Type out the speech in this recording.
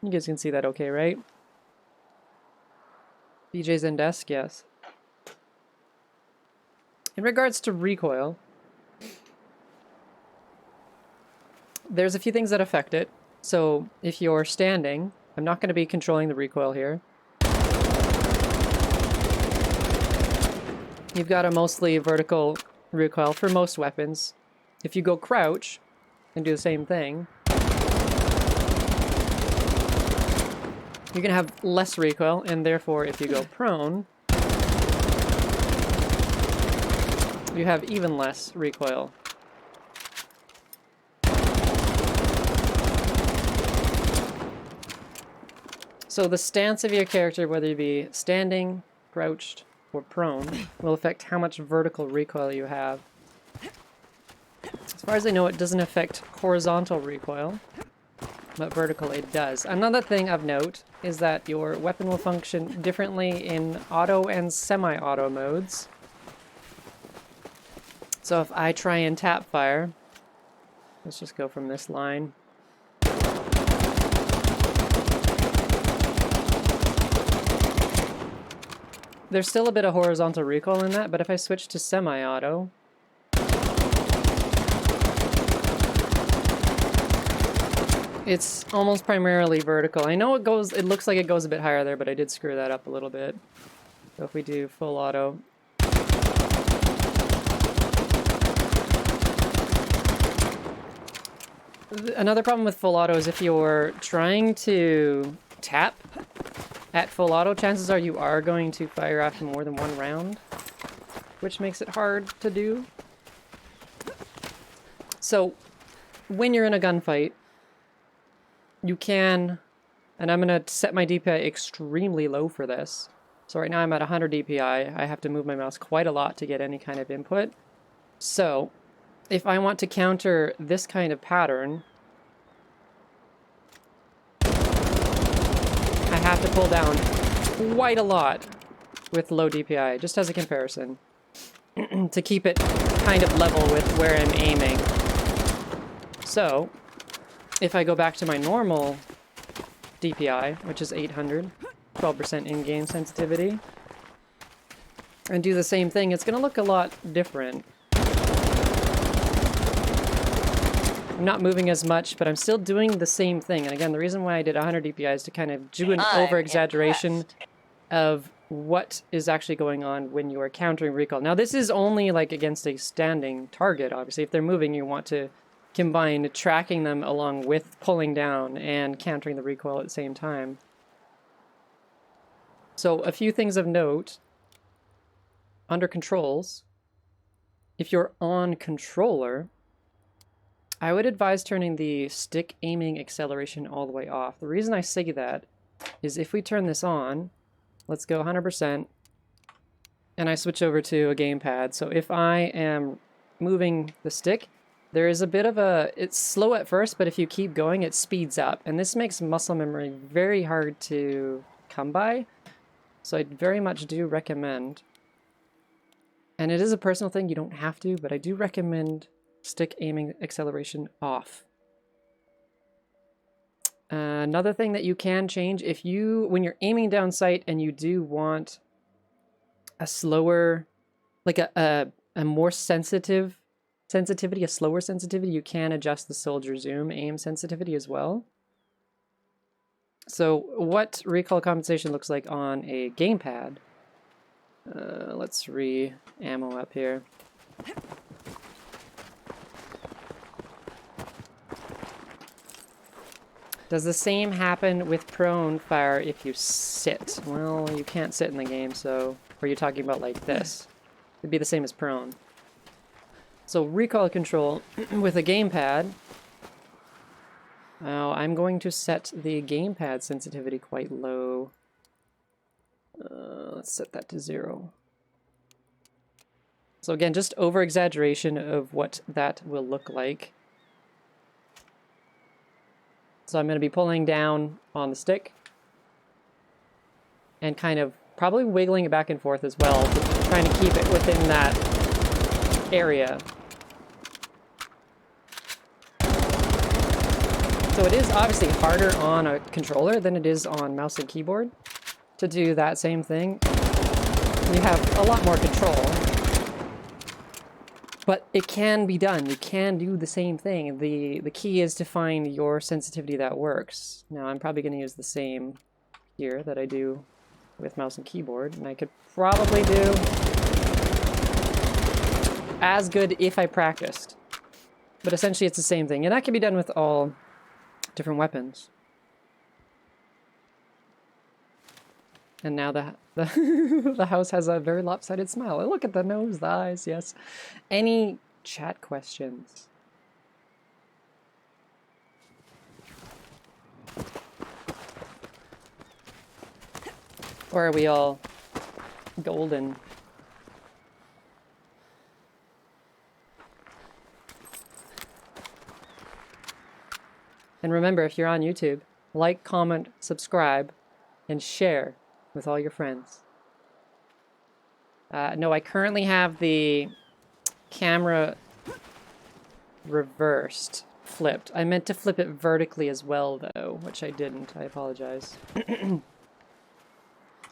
You guys can see that okay, right? BJ's in desk, yes. In regards to recoil, there's a few things that affect it. So if you're standing, I'm not going to be controlling the recoil here. You've got a mostly vertical recoil for most weapons. If you go crouch and do the same thing, you're going to have less recoil, and therefore if you go prone, you have even less recoil. So the stance of your character, whether you be standing, crouched, or prone, will affect how much vertical recoil you have. As far as I know, it doesn't affect horizontal recoil, but vertical it does. Another thing of note is that your weapon will function differently in auto and semi-auto modes. So if I try and tap fire, let's just go from this line. There's still a bit of horizontal recoil in that, but if I switch to semi-auto, it's almost primarily vertical. I know it looks like it goes a bit higher there, but I did screw that up a little bit. So if we do full auto. Another problem with full auto is if you're trying to tap at full auto, chances are you are going to fire after more than one round, which makes it hard to do. So when you're in a gunfight, you can, and I'm going to set my DPI extremely low for this. So right now I'm at 100 DPI. I have to move my mouse quite a lot to get any kind of input. So if I want to counter this kind of pattern, I have to pull down quite a lot with low DPI, just as a comparison, to keep it kind of level with where I'm aiming. So if I go back to my normal DPI, which is 800, 12% in-game sensitivity, and do the same thing, it's going to look a lot different. I'm not moving as much, but I'm still doing the same thing. And again, the reason why I did 100 DPI is to kind of do an over-exaggeration of what is actually going on when you are countering recoil. Now, this is only like against a standing target, obviously. If they're moving, you want to combine tracking them along with pulling down and countering the recoil at the same time. So a few things of note. Under controls, if you're on controller, I would advise turning the stick aiming acceleration all the way off. The reason I say that is if we turn this on, let's go 100%, and I switch over to a gamepad. So if I am moving the stick, there is a bit of it's slow at first, but if you keep going, it speeds up. And this makes muscle memory very hard to come by. So I very much do recommend, and it is a personal thing, you don't have to, but I do recommend stick aiming acceleration off. Another thing that you can change, when you're aiming down sight and you do want a slower, like a more sensitivity, a slower sensitivity, you can adjust the soldier zoom aim sensitivity as well. So what recoil compensation looks like on a gamepad, let's re-ammo up here. Does the same happen with prone fire if you sit? Well, you can't sit in the game, so... Or you're talking about like this. It'd be the same as prone. So recoil control with a gamepad. Now I'm going to set the gamepad sensitivity quite low. Let's set that to 0. So again, just over-exaggeration of what that will look like. So I'm going to be pulling down on the stick and kind of probably wiggling it back and forth as well, trying to keep it within that area. So it is obviously harder on a controller than it is on mouse and keyboard to do that same thing. You have a lot more control. But it can be done. You can do the same thing. The key is to find your sensitivity that works. Now I'm probably going to use the same here that I do with mouse and keyboard, and I could probably do as good if I practiced. But essentially it's the same thing, and that can be done with all different weapons. And now the house has a very lopsided smile. Look at the nose, the eyes, yes. Any chat questions? Or are we all golden? And remember, if you're on YouTube, like, comment, subscribe, and share with all your friends. No, I currently have the camera reversed, flipped. I meant to flip it vertically as well, though, which I didn't. I apologize.